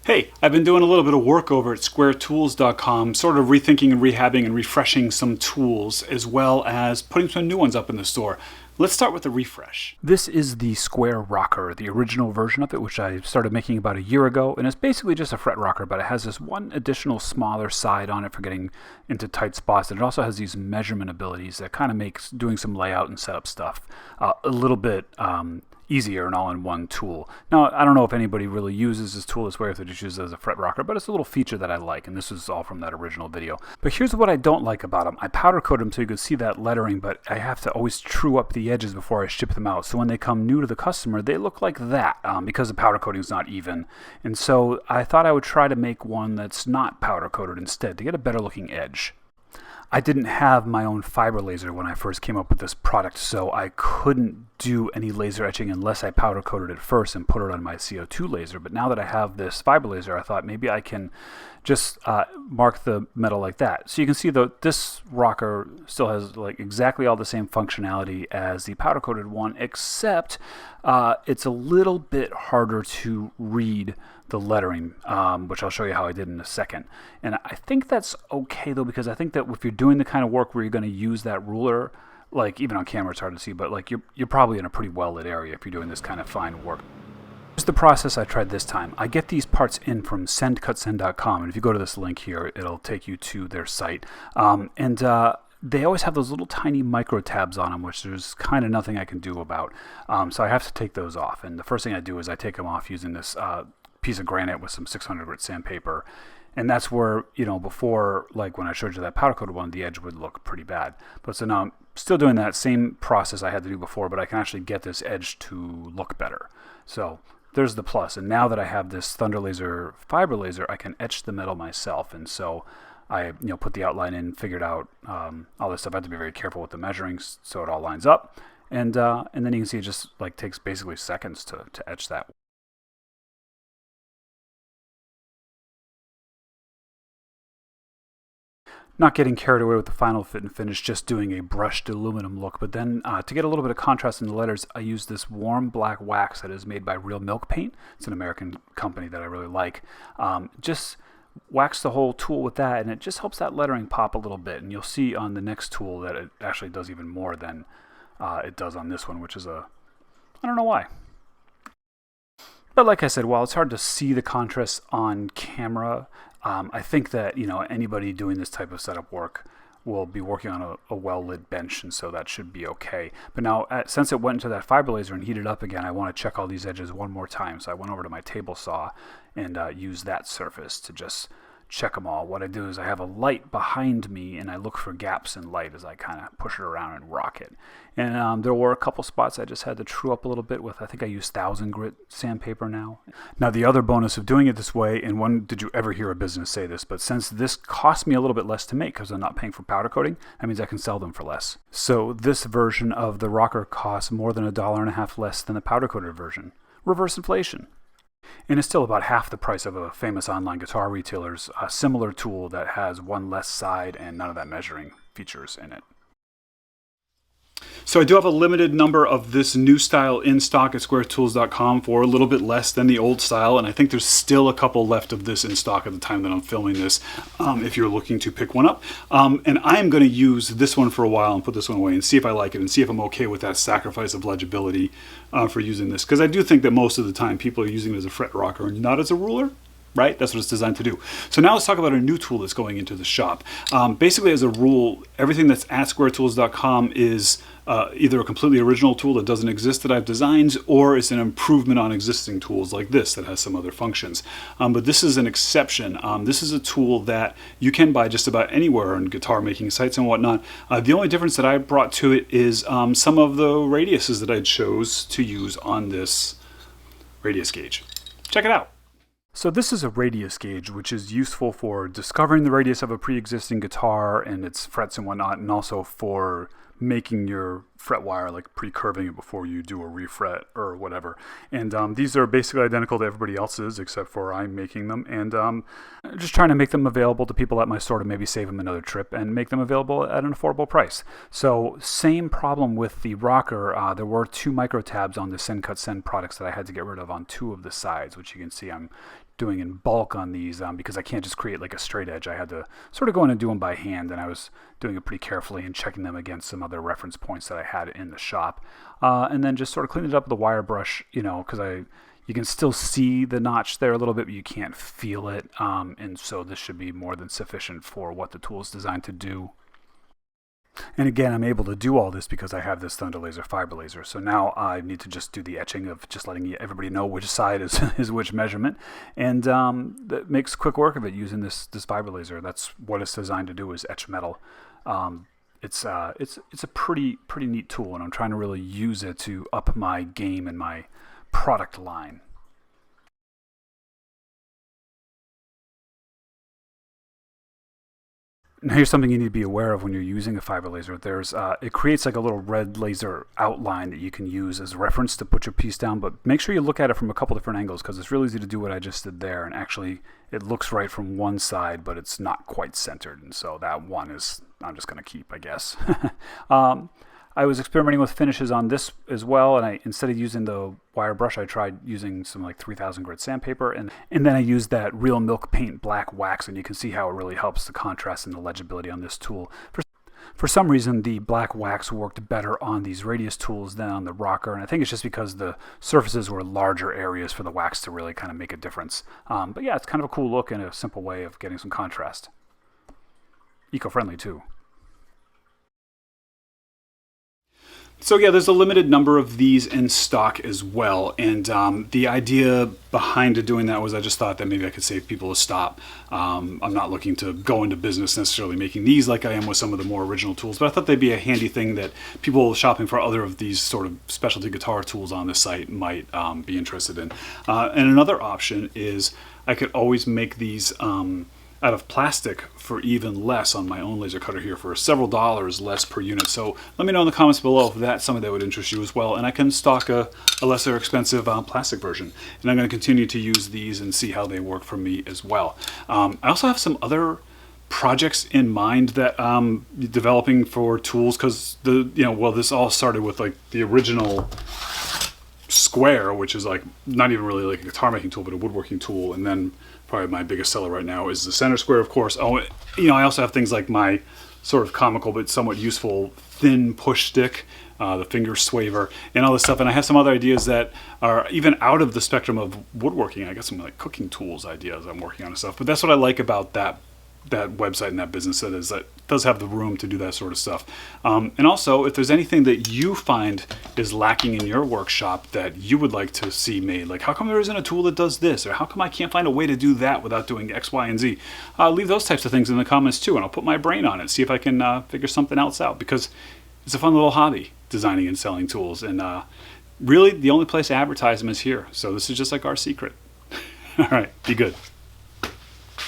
Hey, I've been doing a little bit of work over at squaretools.com, sort of rethinking and rehabbing and refreshing some tools, as well as putting some new ones up in the store. Let's start with the refresh. This is the Square Rocker, the original version of it, which I started making about a year ago, and it's basically just a fret rocker, but it has this one additional smaller side on it for getting into tight spots, and it also has these measurement abilities that kind of makes doing some layout and setup stuff a little bit easier and all-in-one tool. Now, I don't know if anybody really uses this tool this way, if they just use it as a fret rocker, but it's a little feature that I like, and this is all from that original video. But here's what I don't like about them. I powder coat them so you can see that lettering, but I have to always true up the edges before I ship them out. So when they come new to the customer, they look like that because the powder coating is not even. And so I thought I would try to make one that's not powder coated instead to get a better looking edge. I didn't have my own fiber laser when I first came up with this product, so I couldn't do any laser etching unless I powder coated it first and put it on my CO2 laser. But now that I have this fiber laser, I thought maybe I can just mark the metal like that. So you can see this rocker still has like exactly all the same functionality as the powder coated one, except it's a little bit harder to read the lettering, which I'll show you how I did in a second. And I think that's okay though, because I think that if you're doing the kind of work where you're going to use that ruler, like even on camera it's hard to see, but like you're probably in a pretty well lit area if you're doing this kind of fine work. Here's the process I tried this time. I get these parts in from sendcutsend.com, and if you go to this link here, it'll take you to their site. They always have those little tiny micro tabs on them, which there's kind of nothing I can do about. So I have to take those off. And the first thing I do is I take them off using this piece of granite with some 600 grit sandpaper. And that's where, before, like when I showed you that powder coated one, the edge would look pretty bad. But so now I'm still doing that same process I had to do before, but I can actually get this edge to look better. So there's the plus. And now that I have this Thunder Laser fiber laser, I can etch the metal myself. And so I put the outline in, figured out all this stuff. I have to be very careful with the measuring so it all lines up. And then you can see it just like takes basically seconds to etch that. Not getting carried away with the final fit and finish, just doing a brushed aluminum look. But then to get a little bit of contrast in the letters, I use this warm black wax that is made by Real Milk Paint. It's an American company that I really like. Just wax the whole tool with that, and it just helps that lettering pop a little bit. And you'll see on the next tool that it actually does even more than it does on this one, which is I don't know why. But like I said, while it's hard to see the contrast on camera, I think that anybody doing this type of setup work will be working on a well-lit bench, and so that should be okay. But now, since it went into that fiber laser and heated up again, I want to check all these edges one more time. So I went over to my table saw and used that surface to just check them all. What I do is I have a light behind me, and I look for gaps in light as I kind of push it around and rock it. And there were a couple spots I just had to true up a little bit with. I think I used 1000 grit sandpaper now. Now the other bonus of doing it this way, and when did you ever hear a business say this, but since this cost me a little bit less to make because I'm not paying for powder coating, that means I can sell them for less. So this version of the rocker costs more than $1.50 less than the powder coated version. Reverse inflation. And it's still about half the price of a famous online guitar retailer's similar tool that has one less side and none of that measuring features in it. So I do have a limited number of this new style in stock at squaretools.com for a little bit less than the old style, and I think there's still a couple left of this in stock at the time that I'm filming this, if you're looking to pick one up. And I am going to use this one for a while and put this one away and see if I like it and see if I'm okay with that sacrifice of legibility for using this, because I do think that most of the time people are using it as a fret rocker and not as a ruler. Right? That's what it's designed to do. So now let's talk about a new tool that's going into the shop. Basically, as a rule, everything that's at squaretools.com is either a completely original tool that doesn't exist that I've designed, or it's an improvement on existing tools like this that has some other functions. But this is an exception. This is a tool that you can buy just about anywhere on guitar making sites and whatnot. The only difference that I brought to it is some of the radiuses that I chose to use on this radius gauge. Check it out. So this is a radius gauge, which is useful for discovering the radius of a pre-existing guitar and its frets and whatnot, and also for making your fret wire, like pre-curving it before you do a refret or whatever. And these are basically identical to everybody else's, except for I'm making them, and just trying to make them available to people at my store to maybe save them another trip and make them available at an affordable price. So same problem with the rocker. There were two micro tabs on the Send Cut Send products that I had to get rid of on two of the sides, which you can see I'm doing in bulk on these because I can't just create like a straight edge. I had to sort of go in and do them by hand, and I was doing it pretty carefully and checking them against some other reference points that I had in the shop. And then just sort of cleaned it up with the wire brush, because you can still see the notch there a little bit, but you can't feel it. And so this should be more than sufficient for what the tool is designed to do. And again, I'm able to do all this because I have this Thunder Laser fiber laser. So now I need to just do the etching of just letting everybody know which side is which measurement. And that makes quick work of it using this fiber laser. That's what it's designed to do, is etch metal. It's a pretty neat tool, and I'm trying to really use it to up my game and my product line. Now here's something you need to be aware of when you're using a fiber laser. It creates like a little red laser outline that you can use as a reference to put your piece down, but make sure you look at it from a couple different angles, because it's really easy to do what I just did there, and actually it looks right from one side, but it's not quite centered, and so that one is I'm just going to keep, I guess. I was experimenting with finishes on this as well, and instead of using the wire brush, I tried using some like 3000 grit sandpaper, and then I used that real milk paint black wax, and you can see how it really helps the contrast and the legibility on this tool. For some reason, the black wax worked better on these radius tools than on the rocker, and I think it's just because the surfaces were larger areas for the wax to really kind of make a difference. But yeah, it's kind of a cool look and a simple way of getting some contrast. Eco-friendly too. So yeah, there's a limited number of these in stock as well, and the idea behind doing that was I just thought that maybe I could save people a stop. I'm not looking to go into business necessarily making these like I am with some of the more original tools, but I thought they'd be a handy thing that people shopping for other of these sort of specialty guitar tools on the site might be interested in. And another option is I could always make these out of plastic for even less on my own laser cutter here, for several dollars less per unit. So let me know in the comments below if that's something that would interest you as well, and I can stock a lesser expensive plastic version. And I'm going to continue to use these and see how they work for me as well. I also have some other projects in mind that I'm developing for tools, because this all started with like the original square, which is like not even really like a guitar making tool, but a woodworking tool, and then probably my biggest seller right now is the center square, of course. Oh, I also have things like my sort of comical but somewhat useful thin push stick, the finger swaver, and all this stuff. And I have some other ideas that are even out of the spectrum of woodworking. I got some like cooking tools ideas I'm working on and stuff. But that's what I like about that website and that business, that it does have the room to do that sort of stuff. And also, if there's anything that you find is lacking in your workshop that you would like to see made, like how come there isn't a tool that does this, or how come I can't find a way to do that without doing X, Y, and Z, leave those types of things in the comments too, and I'll put my brain on it, see if I can figure something else out, because it's a fun little hobby, designing and selling tools, and really the only place to advertise them is here. So this is just like our secret. All right, be good.